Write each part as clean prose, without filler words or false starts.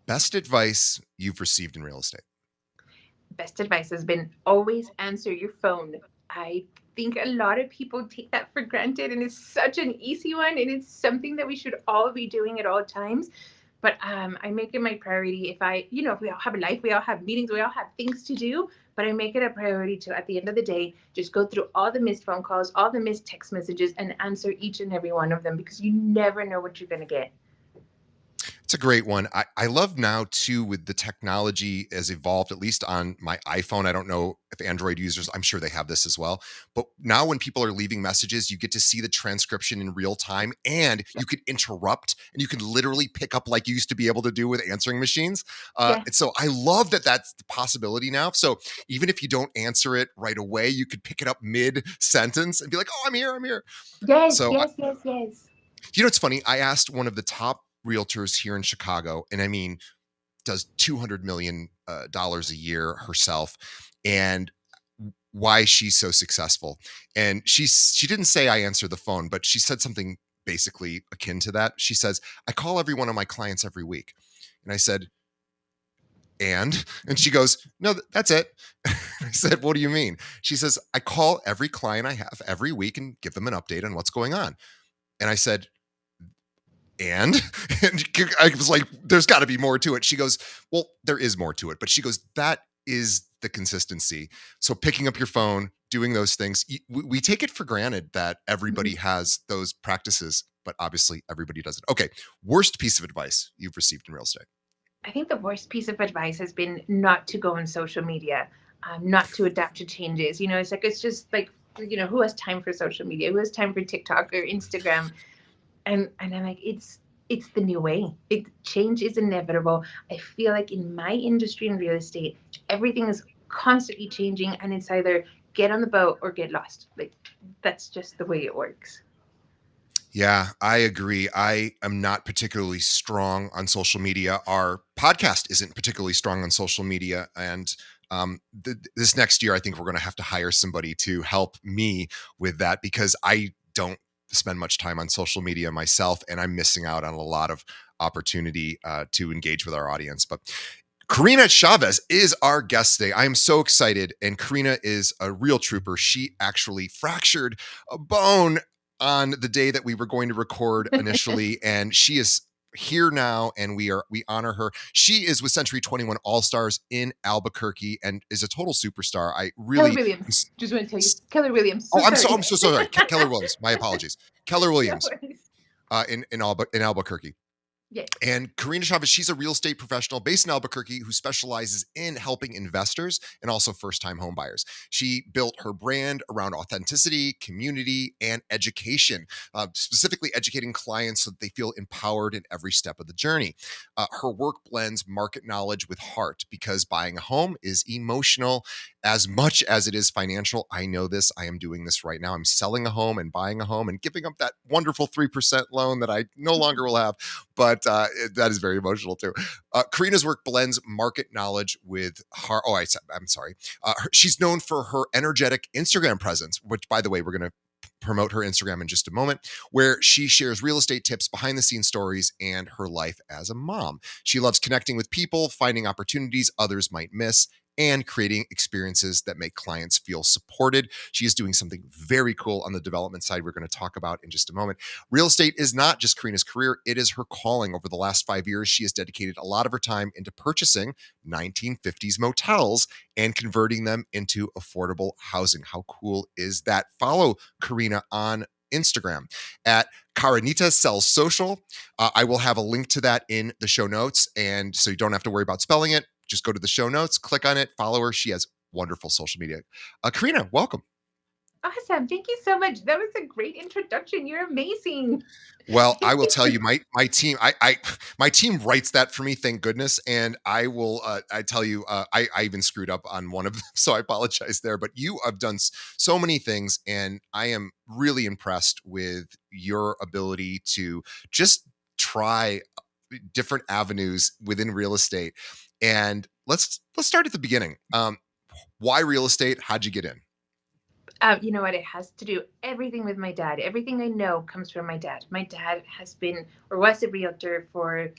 Best advice you've received in real estate? Best advice has been always answer your phone. I think a lot of people take that for granted, and it's such an easy one, and it's something that we should all be doing at all times. But I make it my priority. If we all have a life, we all have meetings, we all have things to do. But I make it a priority to, at the end of the day, just go through all the missed phone calls, all the missed text messages, and answer each and every one of them because you never know what you're going to get. It's a great one. I love now too with the technology has evolved, at least on my iPhone. I don't know if Android users, I'm sure they have this as well. But now when people are leaving messages, you get to see the transcription in real time and you could interrupt and you can literally pick up like you used to be able to do with answering machines. Yeah. And so I love that that's the possibility now. So even if you don't answer it right away, you could pick it up mid sentence and be like, oh, I'm here, I'm here. Yes, So yes, yes, yes. you know, it's funny. I asked one of the top realtors here in Chicago, and I mean, does $200 million a year herself, and why she's so successful. And she didn't say I answer the phone, but she said something basically akin to that. She says, I call every one of my clients every week. And I said, and she goes, no, that's it. I said, what do you mean? She says, I call every client I have every week and give them an update on what's going on. And I said, and and I was like, there's got to be more to it. She goes, well, there is more to it, but she goes, that is the consistency. So picking up your phone, doing those things, we take it for granted that everybody Mhm. has those practices, but obviously everybody doesn't. Okay, worst piece of advice you've received in real estate? I think the worst piece of advice has been not to go on social media, not to adapt to changes. It's just like, who has time for social media? Who has time for TikTok or Instagram? And I'm like, it's the new way. Change is inevitable. I feel like in my industry in real estate, everything is constantly changing, and it's either get on the boat or get lost. Like that's just the way it works. Yeah, I agree. I am not particularly strong on social media. Our podcast isn't particularly strong on social media. And this next year, I think we're going to have to hire somebody to help me with that because I don't spend much time on social media myself and I'm missing out on a lot of opportunity to engage with our audience. But Karina Chavez is our guest today. I am so excited. And Karina is a real trooper. She actually fractured a bone on the day that we were going to record initially. And she is here now and we honor her. She is with Century 21 All Stars in Albuquerque and is a total superstar. I Keller really Williams. Just want to tell you, Keller Williams. Oh, So sorry. I'm so sorry. Keller Williams. My apologies. Keller No Williams worries. in Albuquerque. Yes. And Karina Chavez, she's a real estate professional based in Albuquerque who specializes in helping investors and also first time home buyers. She built her brand around authenticity, community, and education, specifically educating clients so that they feel empowered in every step of the journey. Her work blends market knowledge with heart because buying a home is emotional as much as it is financial. I know this. I am doing this right now. I'm selling a home and buying a home and giving up that wonderful 3% loan that I no longer will have, but that is very emotional too. Karina's work blends market knowledge with heart. Oh, I'm sorry. She's known for her energetic Instagram presence, which, by the way, we're going to promote her Instagram in just a moment, where she shares real estate tips, behind the scenes stories, and her life as a mom. She loves connecting with people, finding opportunities others might miss, and creating experiences that make clients feel supported. She is doing something very cool on the development side we're going to talk about in just a moment. Real estate is not just Karina's career, it is her calling. Over the last 5 years, she has dedicated a lot of her time into purchasing 1950s motels and converting them into affordable housing. How cool is that? Follow Karina on Instagram at Karinita Sells Social. I will have a link to that in the show notes. And so you don't have to worry about spelling it. Just go to the show notes, click on it, follow her. She has wonderful social media. Karina, welcome. Awesome. Thank you so much. That was a great introduction. You're amazing. Well, I will tell you, my team, I my team writes that for me, thank goodness. And I will, I tell you, I even screwed up on one of them, so I apologize there. But you have done so many things, and I am really impressed with your ability to just try different avenues within real estate. And let's start at the beginning. Why real estate? How'd you get in? You know what? It has to do everything with my dad. Everything I know comes from my dad. My dad has been or was a realtor for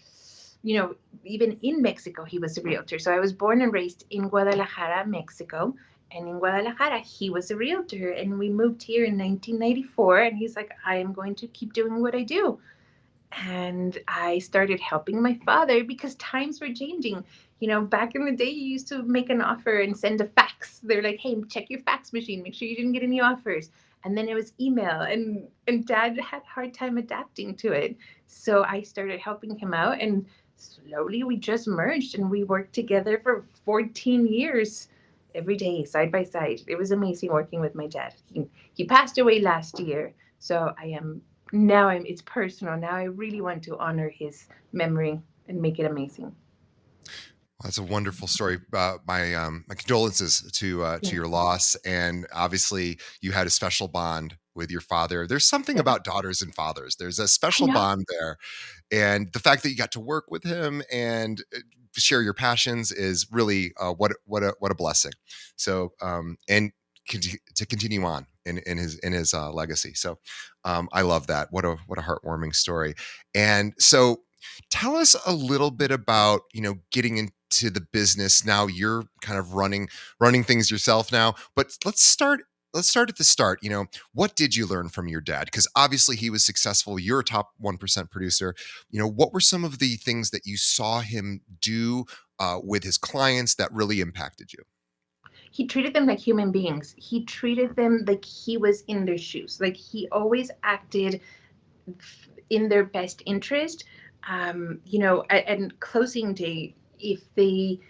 you know, even in Mexico, he was a realtor. So I was born and raised in Guadalajara, Mexico. And in Guadalajara, he was a realtor. And we moved here in 1994. And he's like, I am going to keep doing what I do. And I started helping my father because times were changing. You know, back in the day, you used to make an offer and send a fax. They're like, "Hey, check your fax machine. Make sure you didn't get any offers." And then it was email, and Dad had a hard time adapting to it. So I started helping him out, and slowly we just merged, and we worked together for 14 years, every day, side by side. It was amazing working with my dad. He passed away last year, so I am now I'm it's personal. Now I really want to honor his memory and make it amazing. Well, that's a wonderful story. My condolences to Thank your you. loss, and obviously you had a special bond with your father. There's something Yeah, about daughters and fathers. There's a I special know. bond there, and the fact that you got to work with him and share your passions is really what a blessing. So and to continue on in his legacy. So I love that. What a heartwarming story. And so tell us a little bit about getting into the business now. You're kind of running things yourself now, but let's start at the start. What did you learn from your dad? Because obviously he was successful. You're a top 1% producer. What were some of the things that you saw him do with his clients that really impacted you? He treated them like human beings. He treated them like he was in their shoes. Like he always acted in their best interest. You know, and closing day, if they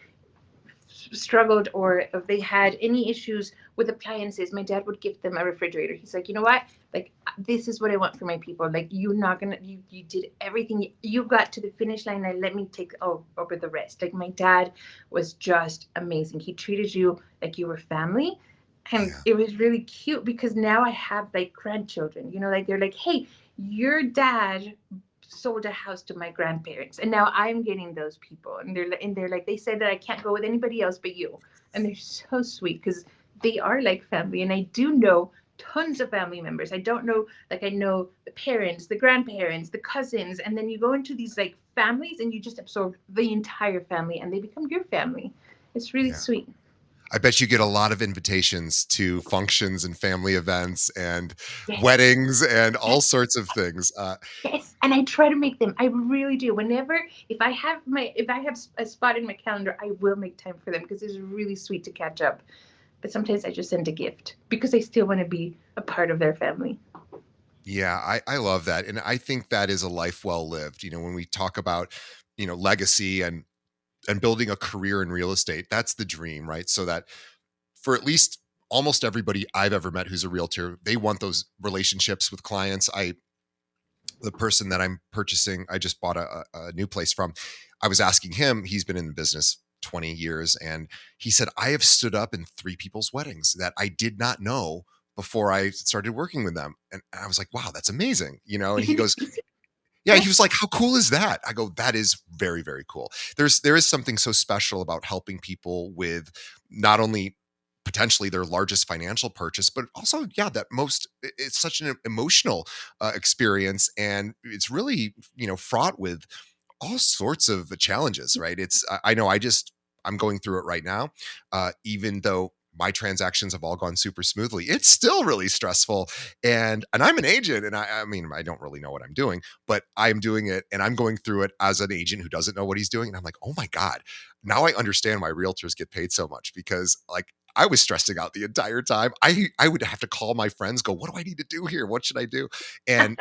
struggled or if they had any issues with appliances, my dad would give them a refrigerator. He's like, you know what? Like, this is what I want for my people. Like, you're not gonna, you did everything. You got to the finish line and let me take over the rest. Like, my dad was just amazing. He treated you like you were family. And Yeah. it was really cute because now I have like grandchildren, you know, like they're like, hey, your dad sold a house to my grandparents and now I'm getting those people and they're like they said that I can't go with anybody else but you, and they're so sweet because they are like family. And I do know tons of family members. I don't know, like I know the parents, the grandparents, the cousins, and then you go into these like families and you just absorb the entire family and they become your family. It's really Yeah. sweet. I bet you get a lot of invitations to functions and family events and Yes. weddings and all Yes. sorts of things. Yes, and I try to make them. I really do. Whenever, if I have a spot in my calendar, I will make time for them because it's really sweet to catch up. But sometimes I just send a gift because I still want to be a part of their family. Yeah, I love that. And I think that is a life well lived. When we talk about, legacy and building a career in real estate, that's the dream, right? So that for at least almost everybody I've ever met who's a realtor, they want those relationships with clients. The person that I'm purchasing, I just bought a new place from. I was asking him, he's been in the business 20 years, and he said, I have stood up in three people's weddings that I did not know before I started working with them. And I was like, wow, that's amazing. And he Isn't it goes, easy? yeah, he Yes. was like, "How cool is that?" I go, "That is very, very cool." There is something so special about helping people with not only potentially their largest financial purchase, but also, yeah, that it's such an emotional experience, and it's really fraught with all sorts of challenges, right? I know I'm going through it right now, even though my transactions have all gone super smoothly. It's still really stressful, and I'm an agent, and I mean I don't really know what I'm doing, but I'm doing it, and I'm going through it as an agent who doesn't know what he's doing, and I'm like, oh my god, now I understand why realtors get paid so much because like. I was stressing out the entire time. I would have to call my friends, go, what do I need to do here? What should I do? And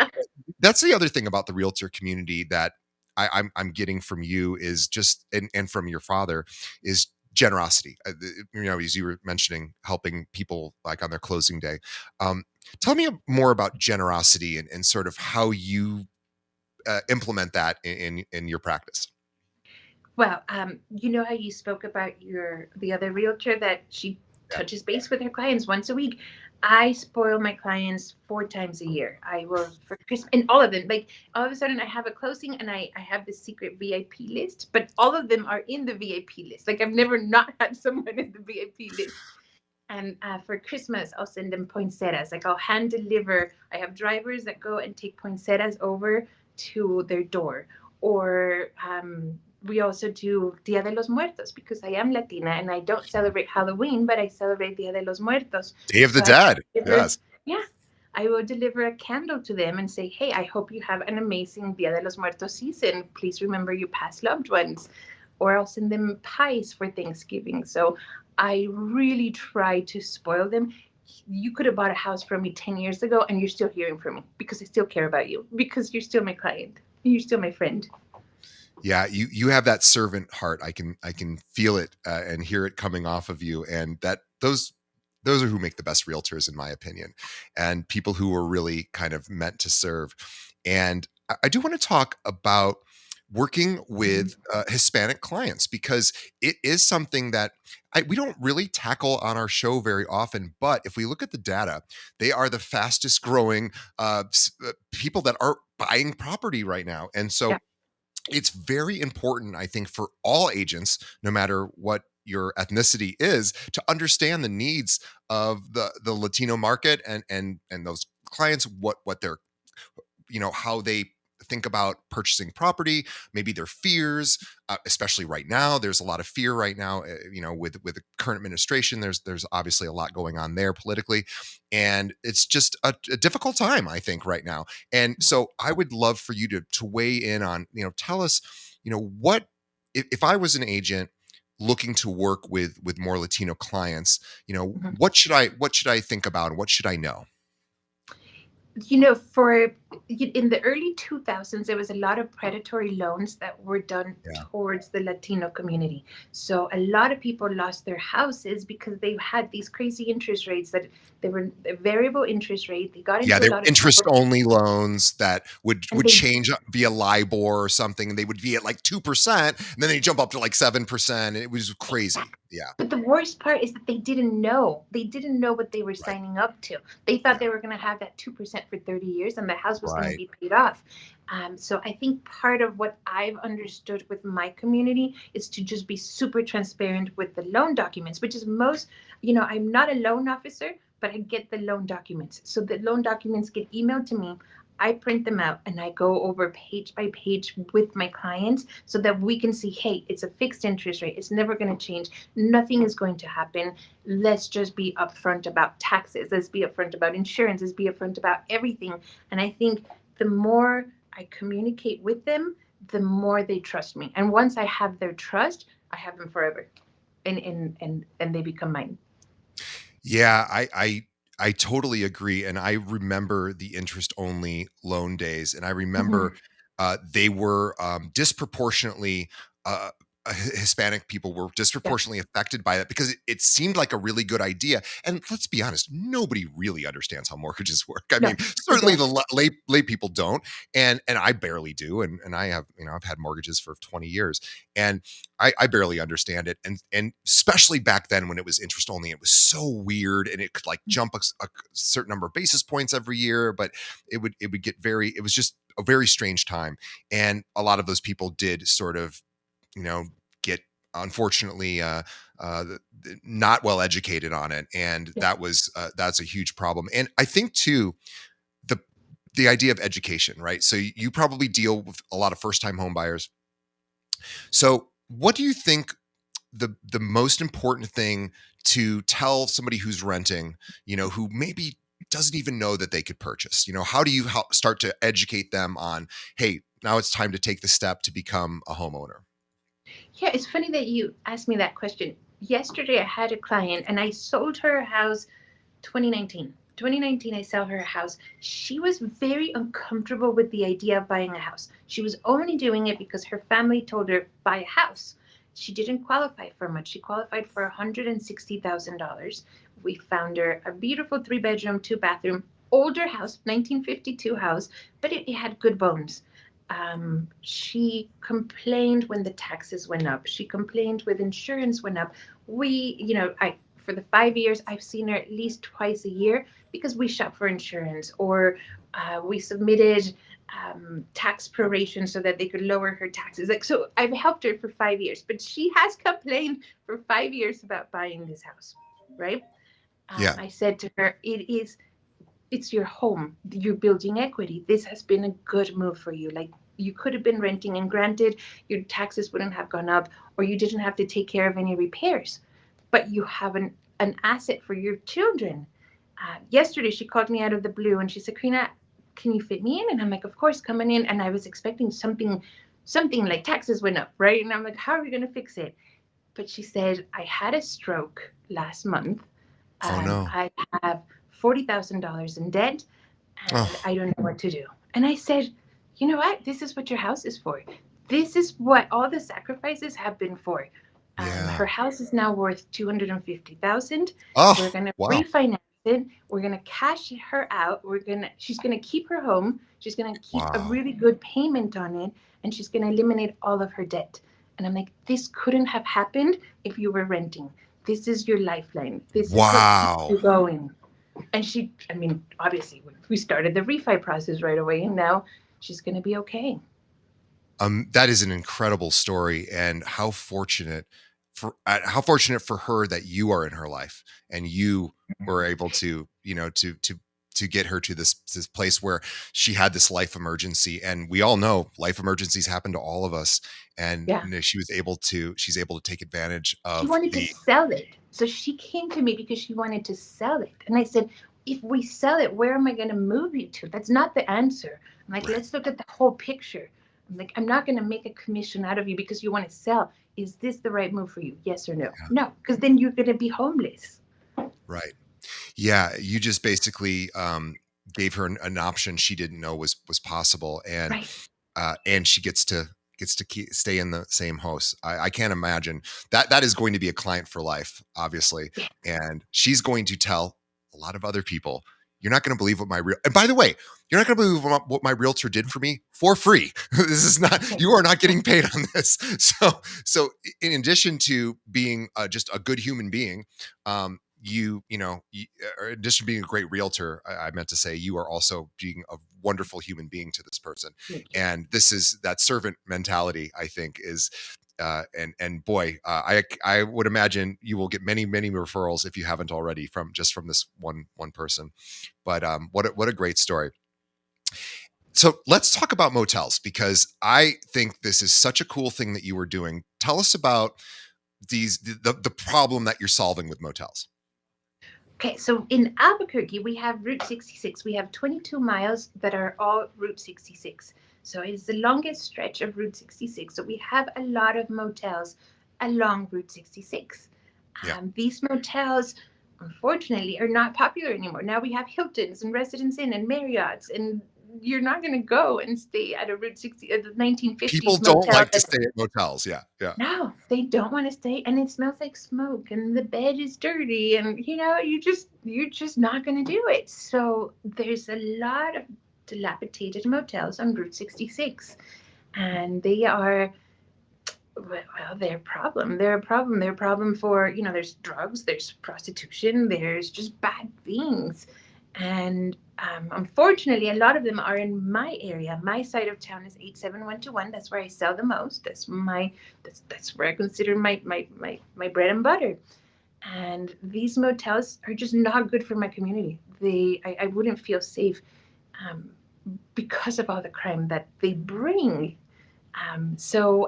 that's the other thing about the realtor community that I'm getting from you is just and from your father is generosity. As you were mentioning, helping people like on their closing day. Um, Tell me more about generosity and sort of how you implement that in your practice. Well, you know how you spoke about the other realtor that she Yeah. touches base with her clients once a week. I spoil my clients 4 times a year. I will for Christmas, and all of them. Like all of a sudden, I have a closing, and I have the secret VIP list, but all of them are in the VIP list. Like I've never not had someone in the VIP list. And for Christmas, I'll send them poinsettias. Like I'll hand deliver. I have drivers that go and take poinsettias over to their door. Or we also do Dia de los Muertos because I am Latina and I don't celebrate Halloween, but I celebrate Dia de los Muertos. Day of the So I Dead. deliver, Yes. yeah, I will deliver a candle to them and say, hey, I hope you have an amazing Dia de los Muertos season. Please remember your past loved ones. Or I'll send them pies for Thanksgiving. So I really try to spoil them. You could have bought a house from me 10 years ago and you're still hearing from me because I still care about you, because you're still my client. You're still my friend. Yeah, you have that servant heart. I can feel it and hear it coming off of you, and that those are who make the best realtors, in my opinion, and people who are really kind of meant to serve. And I do want to talk about working with Hispanic clients because it is something that we don't really tackle on our show very often. But if we look at the data, they are the fastest growing people that are buying property right now, and Yeah. so it's very important, I think, for all agents, no matter what your ethnicity is, to understand the needs of the Latino market and those clients, what they're, how they think about purchasing property, maybe their fears, especially right now. There's a lot of fear right now, with the current administration. There's obviously a lot going on there politically, and it's just a difficult time, I think, right now. And so I would love for you to weigh in on, tell us, what if I was an agent looking to work with more Latino clients, Mhm. what should I think about and what should I know? For in the early 2000s, there was a lot of predatory loans that were done Yeah. towards the Latino community. So a lot of people lost their houses because they had these crazy interest rates that they were a variable interest rate. They got Yeah, into a they were lot of interest trouble only loans that would and would they change up via LIBOR or something, and they would be at like 2%, and then they jump up to like 7%, and it was crazy. exactly. Yeah, But the worst part is that they didn't know. They didn't know what they were right. signing up to. They thought Yeah, they were going to have that 2% for 30 years and the house was going to right. be paid off. So I think part of what I've understood with my community is to just be super transparent with the loan documents, which is I'm not a loan officer, but I get the loan documents. So the loan documents get emailed to me. I print them out and I go over page by page with my clients so that we can see, hey, it's a fixed interest rate. It's never going to change. Nothing is going to happen. Let's just be upfront about taxes. Let's be upfront about insurance. Let's be upfront about everything. And I think the more I communicate with them, the more they trust me. And once I have their trust, I have them forever. And they become mine. Yeah, I totally agree, and I remember the interest only loan days, and I remember Mhm. they were disproportionately. Hispanic people were Yeah. disproportionately affected by that because it seemed like a really good idea. And let's be honest, nobody really understands how mortgages work. I mean, No, they certainly don't. the lay people don't, and I barely do. And I have, I've had mortgages for 20 years, and I barely understand it, and especially back then when it was interest only, it was so weird, and it could like jump a certain number of basis points every year, but it would get very. It was just a very strange time, and a lot of those people did sort of, get unfortunately not well educated on it, and Yeah. that's a huge problem. And I think too the the idea of education, right? So you probably deal with a lot of first time home buyers. So what do you think the most important thing to tell somebody who's renting, who maybe doesn't even know that they could purchase? How do you help start to educate them on, hey, now it's time to take the step to become a homeowner? Yeah, it's funny that you asked me that question. Yesterday, I had a client and I sold her a house 2019. 2019, I sell her a house. She was very uncomfortable with the idea of buying a house. She was only doing it because her family told her, buy a house. She didn't qualify for much. She qualified for $160,000. We found her a beautiful three-bedroom, two-bathroom, older house, 1952 house, but it had good bones. She complained when the taxes went up. She complained when insurance went up. I for the 5 years I've seen her at least twice a year because we shop for insurance or we submitted tax proration so that they could lower her taxes. Like so, I've helped her for 5 years, but she has complained for 5 years about buying this house, right? Yeah. I said to her, it's your home. You're building equity. This has been a good move for you. Like You could have been renting, and granted, your taxes wouldn't have gone up, or you didn't have to take care of any repairs, but you have an asset for your children. Yesterday, she called me out of the blue and she said, Karina, can you fit me in? And I'm like, of course, coming in. And I was expecting something like taxes went up, right? And I'm like, how are we going to fix it? But she said, I had a stroke last month. Oh no. I have $40,000 in debt and Oh I don't know what to do. And I said, you know what? This is what your house is for. This is what all the sacrifices have been for. yeah. Her house is now worth 250,000. We're Oh gonna wow. refinance it. We're gonna cash her out. She's gonna keep her home. She's gonna keep a Wow. really good payment on it, and she's gonna eliminate all of her debt. And I'm like, this couldn't have happened if you were renting. This is your lifeline. This is what keeps Wow. you going. And she, I mean, obviously, we started the refi process right away, and now she's going to be okay. That is an incredible story, and how fortunate for her that you are in her life and you were able to, to get her to this place where she had this life emergency. And we all know life emergencies happen to all of us. And Yeah. she's able to take advantage She of wanted to the sell it. So she came to me because she wanted to sell it. And I said, if we sell it, where am I going to move you to? That's not the answer. I'm like, right. let's look at the whole picture. I'm like, I'm not going to make a commission out of you because you want to sell. Is this the right move for you? Yes or no? No, because then you're going to be homeless. Right. Yeah, you just basically gave her an option she didn't know was possible, Right. and she stay in the same house. I can't imagine that is going to be a client for life, obviously, Yeah. and she's going to tell a lot of other people. You're not going to believe what my real. And by the way, you're not going to believe what my realtor did for me for free. This is not. You are not getting paid on this. So in addition to being just a good human being, or in addition to being a great realtor, I meant to say you are also being a wonderful human being to this person. Thank you. And this is that servant mentality, I think, is and boy, I would imagine you will get many referrals if you haven't already from this one person. But what a great story. So let's talk about motels, because I think this is such a cool thing that you were doing. Tell us about the problem that you're solving with motels. Okay, so in Albuquerque, we have Route 66. We have 22 miles that are all Route 66. So it's the longest stretch of Route 66. So we have a lot of motels along Route 66. Yeah. These motels, unfortunately, are not popular anymore. Now we have Hiltons and Residence Inn and Marriott's, and you're not going to go and stay at a Route 60, at the People 1950s don't motel like to that's. stay at motels. Yeah, yeah. No, they don't want to stay, and it smells like smoke, and the bed is dirty, and you're just not going to do it. So there's a lot of dilapidated motels on Route 66, and they are, well, they're a problem. They're a problem. They're a problem for, there's drugs, there's prostitution, there's just bad things. And unfortunately, a lot of them are in my area. My side of town is 87121. That's where I sell the most. That's where I consider my bread and butter. And these motels are just not good for my community. I wouldn't feel safe um, because of all the crime that they bring. So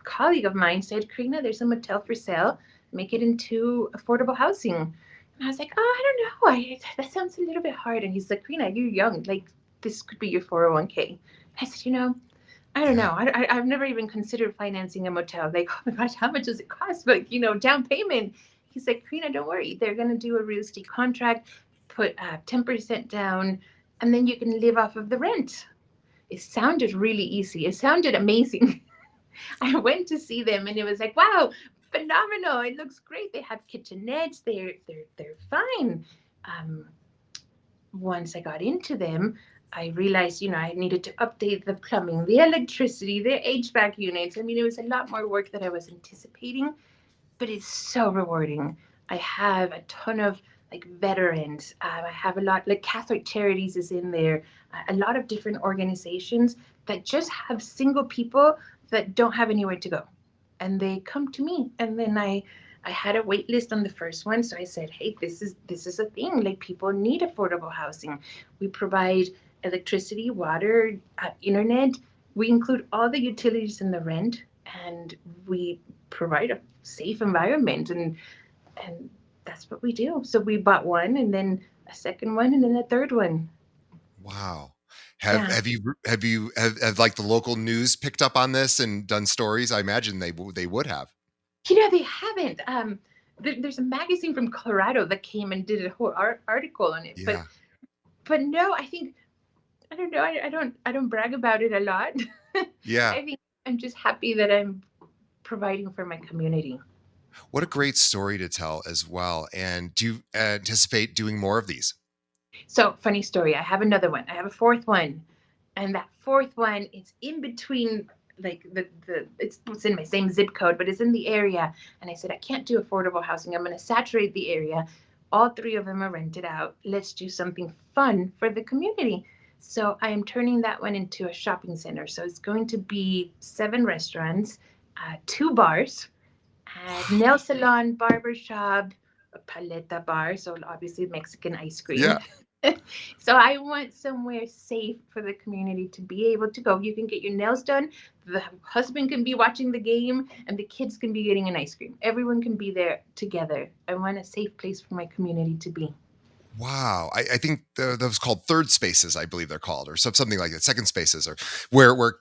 colleague of mine said, Karina, there's a motel for sale. Make it into affordable housing. And I was like, oh, I don't know. That sounds a little bit hard. And he's like, Karina, you're young. Like, this could be your 401k. I said, I don't Yeah. know. I've never even considered financing a motel. Like, oh my gosh, how much does it cost? Like, down payment. He's like, Karina, don't worry. They're going to do a real estate contract, put 10% down, and then you can live off of the rent. It sounded really easy. It sounded amazing. I went to see them and it was like, wow, phenomenal. It looks great. They have kitchenettes. They're fine. Um, Once I got into them, I realized, I needed to update the plumbing, the electricity, the HVAC units. I mean, it was a lot more work that I was anticipating, but it's so rewarding. I have a ton of like veterans. I have a lot, like Catholic Charities is in there, a lot of different organizations that just have single people that don't have anywhere to go, and they come to me. And then I had a wait list on the first one, so I said, hey, this is a thing. Like, people need affordable housing. We provide electricity, water, internet. We include all the utilities in the rent, and we provide a safe environment, and that's what we do. So we bought one, and then a second one, and then a third one. Wow. Yeah. Have like the local news picked up on this and done stories? I imagine they would have. They haven't. There's a magazine from Colorado that came and did a whole article on it, Yeah. but no, I think I don't know. I don't brag about it a lot. Yeah. I think I'm just happy that I'm providing for my community. What a great story to tell as well. And do you anticipate doing more of these? So, funny story. I have another one. I have a fourth one, and that fourth one is in between. Like it's in my same zip code, but it's in the area. And I said I can't do affordable housing. I'm going to saturate the area. All three of them are rented out. Let's do something fun for the community. So I am turning that one into a shopping center. So it's going to be 7 restaurants, 2 bars, Wow. nail salon, barber shop, a paleta bar, so obviously Mexican ice Yeah. cream. So I want somewhere safe for the community to be able to go. You can get your nails done, the husband can be watching the game, and the kids can be getting an ice cream. Everyone can be there together. I want a safe place for my community to be. Wow. I think those called third spaces, I believe they're called, or something like that. Second spaces, or where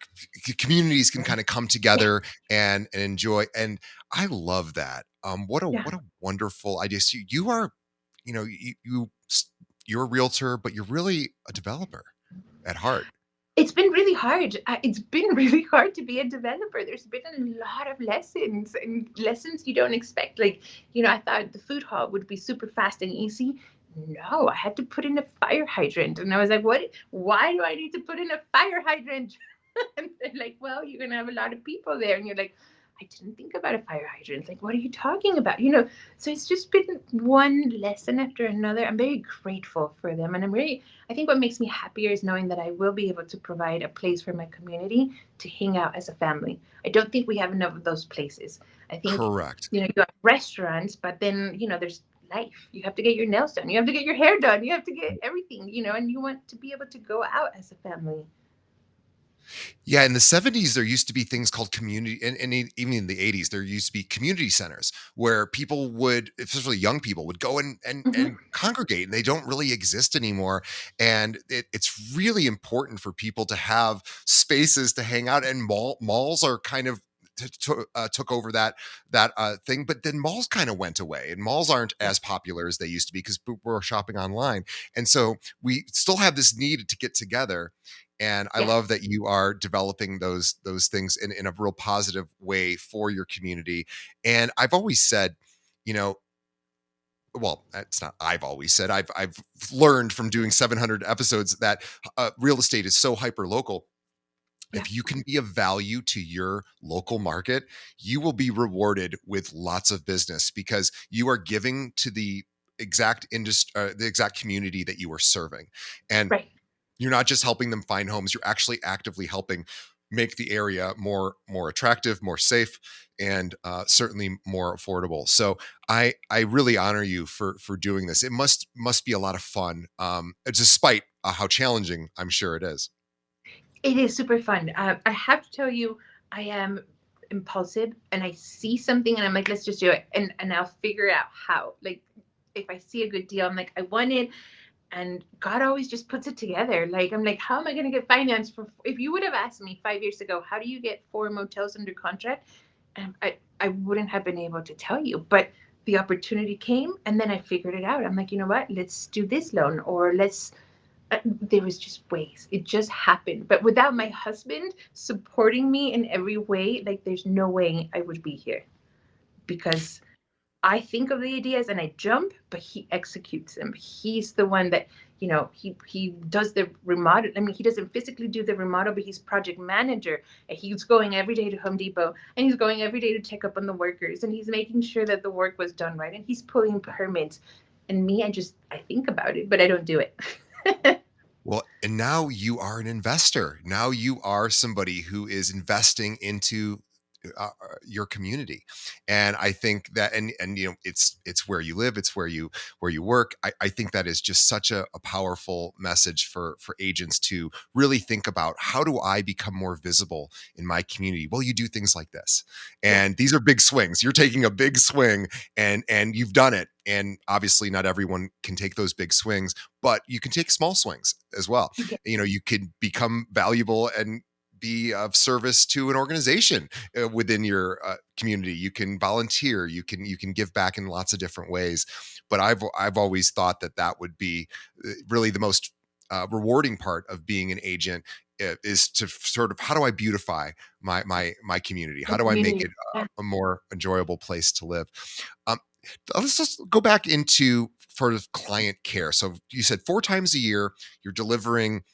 communities can kind of come Yeah, together and enjoy. And I love that. yeah. What a wonderful idea. So you are, you're a realtor, but you're really a developer at heart. It's been really hard. It's been really hard to be a developer. There's been a lot of lessons and lessons you don't expect. Like, I thought the food hall would be super fast and easy. No, I had to put in a fire hydrant. And I was like, what? Why do I need to put in a fire hydrant? And they're like, well, you're going to have a lot of people there. And you're like, I didn't think about a fire hydrant. Like, what are you talking about? So it's just been one lesson after another. I'm very grateful for them. And I think what makes me happier is knowing that I will be able to provide a place for my community to hang out as a family. I don't think we have enough of those places. I think, Correct. you have restaurants, but then, there's life. You have to get your nails done. You have to get your hair done. You have to get everything, and you want to be able to go out as a family. Yeah, in the 70s, there used to be things called community, and even in the 80s, there used to be community centers where people would, especially young people, would go and Hmm. congregate, and they don't really exist anymore. And it's really important for people to have spaces to hang out. And malls are kind of took over that thing, but then malls kind of went away, and malls aren't Yeah. as popular as they used to be because people are shopping online, and so we still have this need to get together. And I Yes. love that you are developing those things in a real positive way for your community. And I've always said, you know, well, it's not I've always said, I've learned from doing 700 episodes that real estate is so hyper local. Yeah. If you can be of value to your local market, you will be rewarded with lots of business because you are giving to the exact industry, the exact community that you are serving. And Right. you're not just helping them find homes, you're actually actively helping make the area more attractive, more safe, and certainly more affordable. So I really honor you for doing this. It must be a lot of fun, despite how challenging I'm sure it is. It is super fun. I have to tell you, I am impulsive, and I see something and I'm like, let's just do it. And I'll figure out how. Like, if I see a good deal, I'm like, I want it. And God always just puts it together. Like, I'm like, how am I going to get finance for? If you would have asked me 5 years ago, how do you get 4 motels under contract? I wouldn't have been able to tell you. But the opportunity came, and then I figured it out. I'm like, you know what? Let's do this loan, or there was just ways. It just happened. But without my husband supporting me in every way, like, there's no way I would be here, because I think of the ideas and I jump, but he executes them. He's the one that, he does the remodel. I mean, he doesn't physically do the remodel, but he's project manager. And he's going every day to Home Depot, and he's going every day to check up on the workers, and he's making sure that the work was done right, and he's pulling permits. And me, I think about it, but I don't do it. Well, and now you are an investor. Now you are somebody who is investing into your community. And I think that, and it's where you live, it's where you work. I think that is just such a powerful message for agents to really think about, how do I become more visible in my community? Well, you do things like this, Yeah. and these are big swings. You're taking a big swing, and you've done it. And obviously, not everyone can take those big swings, but you can take small swings as well. Yeah. You could become valuable and be of service to an organization within your community. You can volunteer. You can give back in lots of different ways. But I've always thought that that would be really the most rewarding part of being an agent, is to sort of, how do I beautify my community? The How do I make community. it Yeah. a more enjoyable place to live? Um, let's just go back into sort of client care. So you said 4 times a year you're delivering,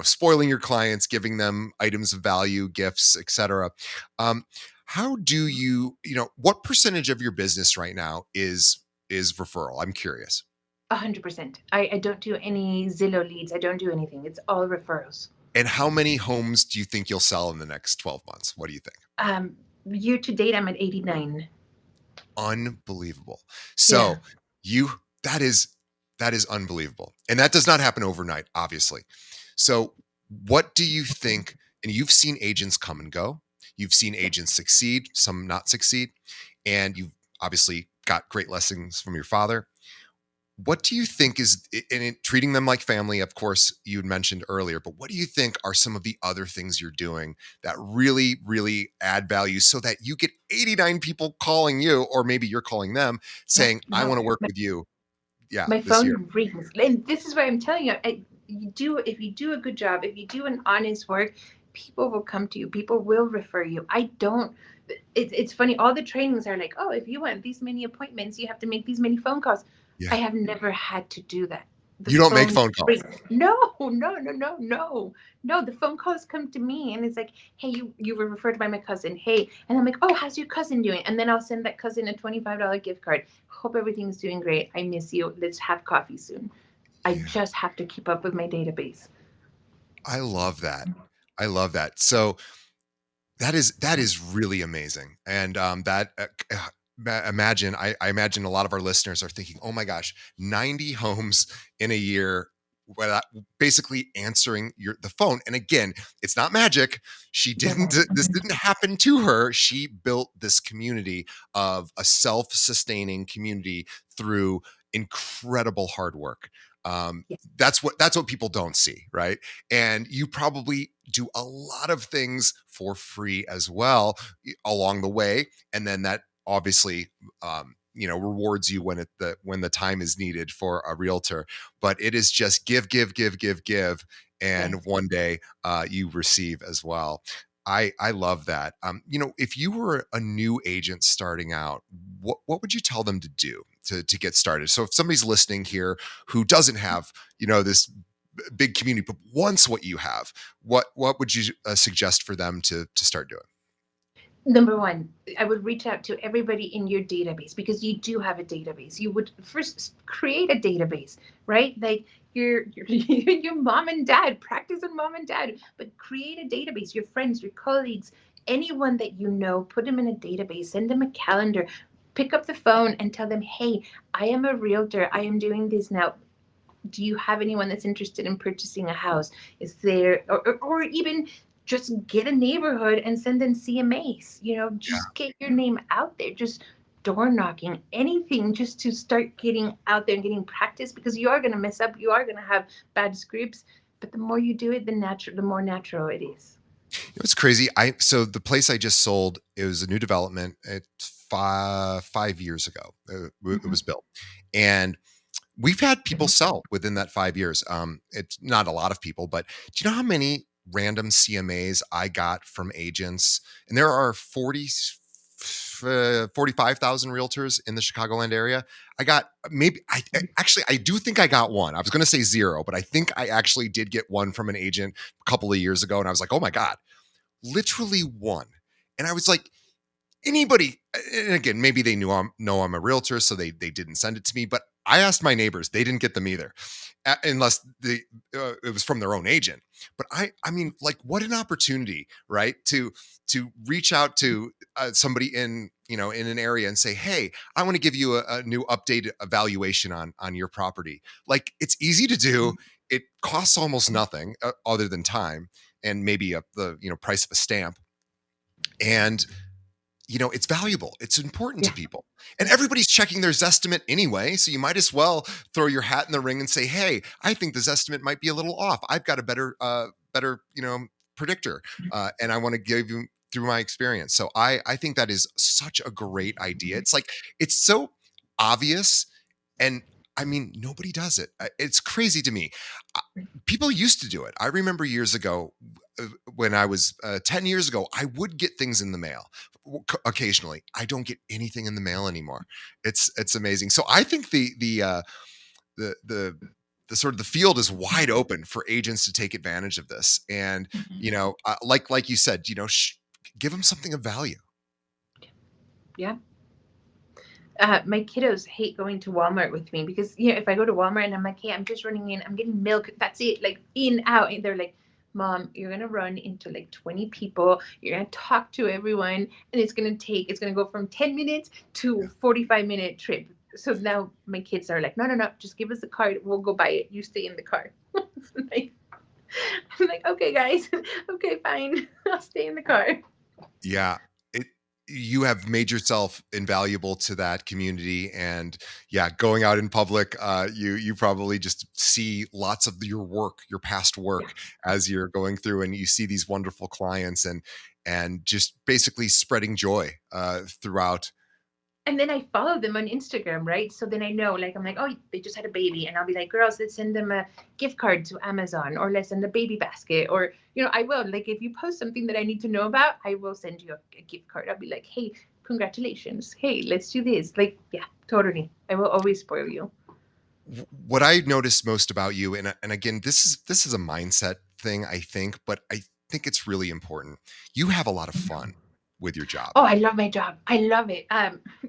spoiling your clients, giving them items of value, gifts, etc. Um, how do what percentage of your business right now is referral? I'm curious. 100%. I don't do any Zillow leads. I don't do anything. It's all referrals. And how many homes do you think you'll sell in the next 12 months? What do you think? Um, Year to date, I'm at 89. Unbelievable. Yeah. So you that is unbelievable. And that does not happen overnight, obviously. So what do you think? And you've seen agents come and go. You've seen Yeah. agents succeed, some not succeed, and you've obviously got great lessons from your father. What do you think is, in treating them like family? Of course, you had mentioned earlier, but what do you think are some of the other things you're doing that really, really add value, so that you get 89 people calling you, or maybe you're calling them Yeah. saying, I No. want to work with you? Yeah, My this year. phone rings, and this is what I'm telling you. You do, if you do a good job, if you do an honest work, people will come to you. People will refer you. I don't. It's funny. All the trainings are like, oh, if you want these many appointments, you have to make these many phone calls. I Yeah. have never had to do that. The You don't make phone phone calls. rings. No, no, no, no, no, no. The phone calls come to me, and it's like, hey, you were referred by my cousin. Hey, and I'm like, oh, how's your cousin doing? And then I'll send that cousin a $25 gift card. Hope everything's doing great. I miss you. Let's have coffee soon. I Yeah. just have to keep up with my database. I love that. I love that. So that is really amazing. And that imagine, I imagine a lot of our listeners are thinking, oh my gosh, 90 homes in a year, without basically answering the phone. And again, it's not magic. She didn't No. This didn't happen to her. She built this community, of a self-sustaining community, through incredible hard work. Um, Yes. that's what people don't see, right? And you probably do a lot of things for free as well, along the way, and then that obviously rewards you when the time is needed for a realtor. But it is just give, give, give, give, give, and Yes. one day you receive as well. I love that. If you were a new agent starting out, what would you tell them to do to get started? So if somebody's listening here who doesn't have this big community but wants what you have, what would you suggest for them to start doing? Number one, I would reach out to everybody in your database, because you do have a database. You would first create a database, right? Like your mom and dad, practice on mom and dad, but create a database. Your friends, your colleagues, anyone that you know, put them in a database, send them a calendar, pick up the phone and tell them, hey, I am a realtor. I am doing this now. Do you have anyone that's interested in purchasing a house? Is there, or even just get a neighborhood and send in CMAs, just get your name out there, just door knocking, anything, just to start getting out there and getting practice, because you are going to mess up, you are going to have bad scripts, but the more you do it, the more natural it is. It's crazy. So the place I just sold, it was a new development. It's 5 years ago. It Mhm. was built, and we've had people sell within that 5 years. It's not a lot of people, but do you know how many random CMAs I got from agents? And there are 45,000 realtors in the Chicagoland area. I got maybe, actually, I do think I got one. I was going to say zero, but I think I actually did get one from an agent a couple of years ago. And I was like, oh my God, literally one. And I was like, anybody, and again, maybe they know I'm a realtor, so they didn't send it to me, but I asked my neighbors, they didn't get them either, unless it was from their own agent. But I mean, like, what an opportunity, right? To reach out to somebody in, in an area and say, hey, I want to give you a new updated evaluation on your property. Like, it's easy to do. It costs almost nothing other than time and maybe the price of a stamp. And it's valuable. It's important to Yeah. people. And Yeah. everybody's checking their Zestimate anyway. So you might as well throw your hat in the ring and say, hey, I think the Zestimate might be a little off. I've got a better, predictor. And I want to give you through my experience. So I think that is such a great idea. It's like, it's so obvious. And I mean, nobody does it. It's crazy to me. Uh, People used to do it. I remember years ago, when I was 10 years ago, I would get things in the mail occasionally. I don't get anything in the mail anymore. It's amazing. So I think the the the sort of the field is wide open for agents to take advantage of this. And like you said, give them something of value. Yeah. My kiddos hate going to Walmart with me because if I go to Walmart and I'm like, hey, I'm just running in, I'm getting milk, that's it, like in out, and they're like, Mom, you're gonna run into like 20 people, you're gonna talk to everyone, and it's gonna go from 10 minutes to 45-minute trip. So now my kids are like, no, no, no, just give us the card, we'll go buy it. You stay in the car. like, I'm like, okay, guys, okay, fine, I'll stay in the car. Yeah. It You have made yourself invaluable to that community. And yeah, going out in public, you probably just see lots of your work, your past Yeah. work, as you're going through, and you see these wonderful clients, and just basically spreading joy throughout. And then I follow them on Instagram, right? So then I know, like, I'm like, oh, they just had a baby. And I'll be like, girls, let's send them a gift card to Amazon, or let's send a baby basket. Or, I will. Like, if you post something that I need to know about, I will send you a gift card. I'll be like, hey, congratulations. Hey, let's do this. Like, yeah, totally. I will always spoil you. What I notice most about you, and again, this is a mindset thing, I think, but I think it's really important. You have a lot of fun with your job. Oh, I love my job. I love it.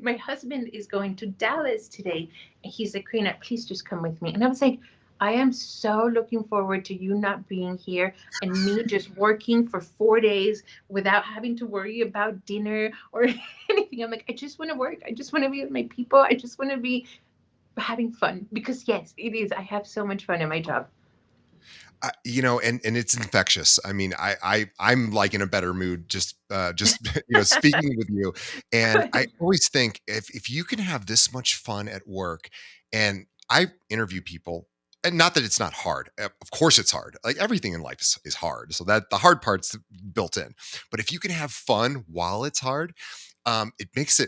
My husband is going to Dallas today, and he's like, Karina, please just come with me. And I was like, I am so looking forward to you not being here and me just working for 4 days without having to worry about dinner or anything. I'm like, I just want to work. I just want to be with my people. I just want to be having fun because, yes, it is. I have so much fun in my job. And it's infectious. I mean, I'm like in a better mood just speaking with you. And I Good. always think, if you can have this much fun at work, and I interview people, and not that it's not hard. Of course it's hard. Like, everything in life is hard. So that the hard part's built in. But if you can have fun while it's hard, it makes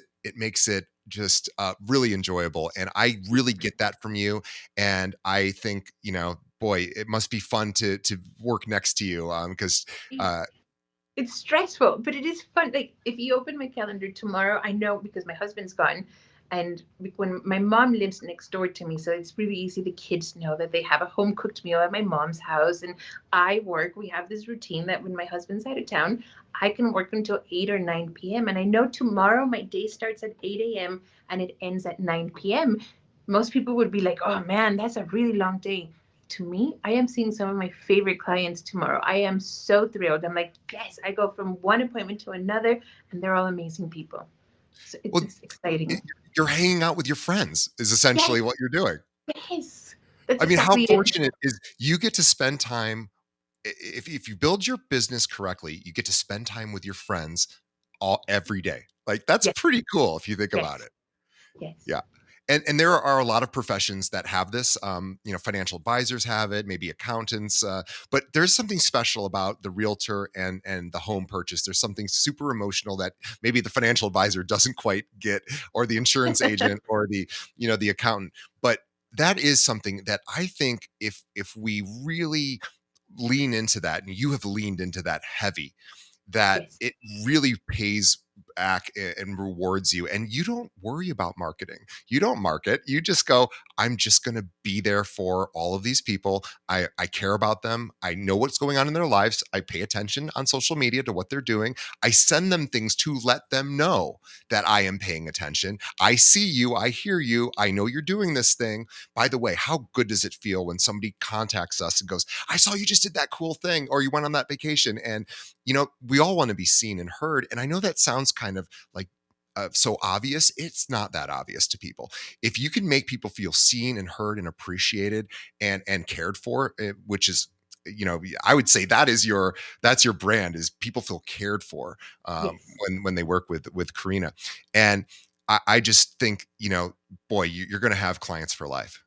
it just really enjoyable. And I really get that from you. And I think, boy, it must be fun to work next to you, because uh, It's stressful, but it is fun. Like, if you open my calendar tomorrow, I know because my husband's gone, and when my mom lives next door to me, so it's really easy. The kids know that they have a home cooked meal at my mom's house, and I work. We have this routine that when my husband's out of town, I can work until 8 or 9 p.m. And I know tomorrow my day starts at 8 a.m. and it ends at 9 p.m. Most people would be like, "Oh man, that's a really long day." To me, I am seeing some of my favorite clients tomorrow. I am so thrilled. I'm like, yes, I go from one appointment to another, and they're all amazing people. So it's, well, it's exciting. you're hanging out with your friends is Yes, essentially what you're doing. yes, that's I mean, how exactly it. fortunate is you get to spend time, if you build your business correctly, you get to spend time with your friends all every day. Like, that's Yes, pretty cool if you think about yes, it. yes, Yeah. And there are a lot of professions that have this. Financial advisors have it, maybe accountants. But there's something special about the realtor and the home purchase. There's something super emotional that maybe the financial advisor doesn't quite get, or the insurance agent, or the accountant. But that is something that I think, if we really lean into that, and you have leaned into that heavy, that yes. it really pays back and rewards you. And you don't worry about marketing. You don't market. You just go, I'm just going to be there for all of these people. I care about them. I know what's going on in their lives. I pay attention on social media to what they're doing. I send them things to let them know that I am paying attention. I see you. I hear you. I know you're doing this thing. By the way, how good does it feel when somebody contacts us and goes, I saw you just did that cool thing, or you went on that vacation? And, we all want to be seen and heard. And I know that sounds kind of like, so obvious. It's not that obvious to people. If you can make people feel seen and heard and appreciated and cared for, which is, I would say that's your brand, is people feel cared for, Yes. when they work with Karina. And I just think, boy, you're going to have clients for life.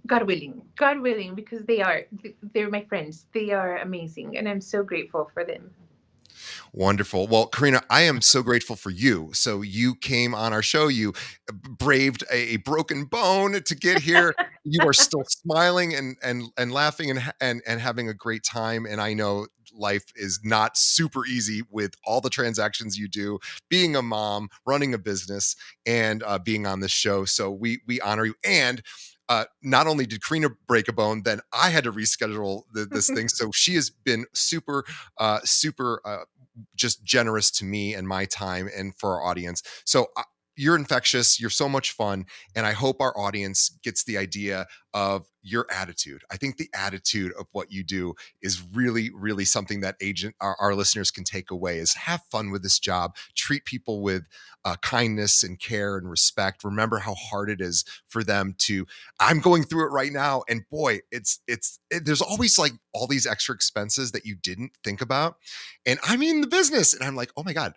God willing, because they're my friends. They are amazing, and I'm so grateful for them. Wonderful. Well, Karina, I am so grateful for you. So you came on our show. You braved a broken bone to get here. You are still smiling and laughing and having a great time. And I know life is not super easy with all the transactions you do, being a mom, running a business, and being on this show. So we honor you. And not only did Karina break a bone, then I had to reschedule this thing. So she has been super just generous to me and my time and for our audience. So you're infectious. You're so much fun. And I hope our audience gets the idea of your attitude. I think the attitude of what you do is really, really something that our listeners can take away, is have fun with this job, treat people with kindness and care and respect. Remember how hard it is for them to, I'm going through it right now. And boy, there's always like all these extra expenses that you didn't think about. And I'm in the business and I'm like, oh my God,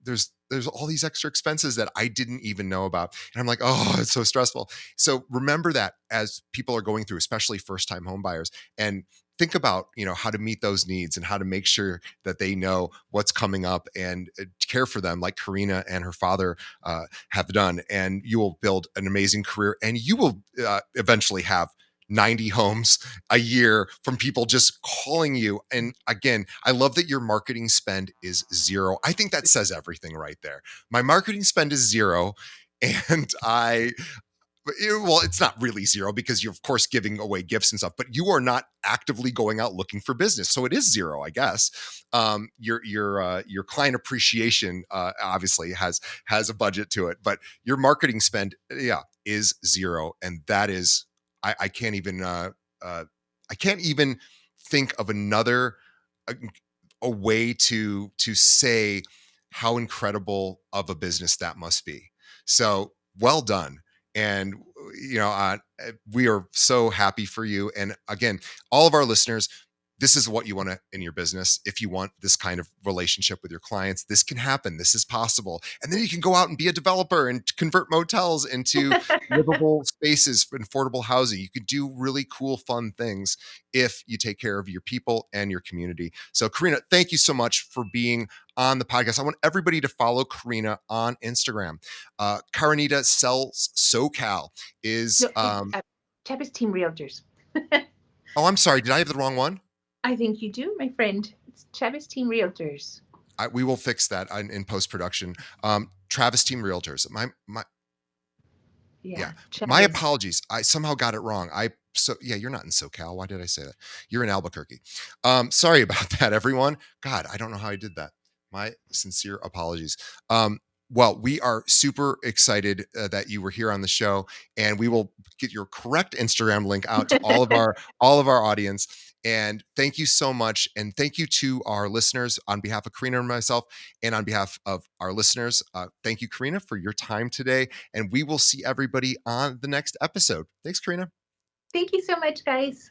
there's all these extra expenses that I didn't even know about. And I'm like, oh, it's so stressful. So remember that as people are going through, especially first time home buyers, and think about, how to meet those needs and how to make sure that they know what's coming up, and care for them like Karina and her father have done. And you will build an amazing career, and you will eventually have 90 homes a year from people just calling you. And again, I love that your marketing spend is zero. I think that says everything right there. My marketing spend is zero. And well, it's not really zero because you're of course giving away gifts and stuff, but you are not actively going out looking for business, so it is zero, I guess. Your client appreciation obviously has a budget to it, but your marketing spend, yeah, is zero, and that is, I can't even uh, I can't even think of another a, a way to say how incredible of a business that must be. So well done. And we are so happy for you. And again, all of our listeners, this is what you want in your business. If you want this kind of relationship with your clients, this can happen. This is possible. And then you can go out and be a developer and convert motels into livable spaces for affordable housing. You can do really cool, fun things if you take care of your people and your community. So, Karina, thank you so much for being on the podcast. I want everybody to follow Karina on Instagram. Karinita Sells SoCal is, No, it's Chavez Team Realtors. oh, I'm sorry. Did I have the wrong one? I think you do, my friend. It's Chavez Team Realtors. We will fix that in post production. Travis Team Realtors. Yeah, Yeah, my Chavez. apologies. I somehow got it wrong. Yeah, you're not in SoCal. Why did I say that? You're in Albuquerque. Sorry about that, everyone. God, I don't know how I did that. My sincere apologies. Well, we are super excited that you were here on the show, and we will get your correct Instagram link out to all of our audience. And thank you so much, and thank you to our listeners on behalf of Karina and myself, and on behalf of our listeners. Thank you, Karina, for your time today, and we will see everybody on the next episode. Thanks, Karina. Thank you so much, guys.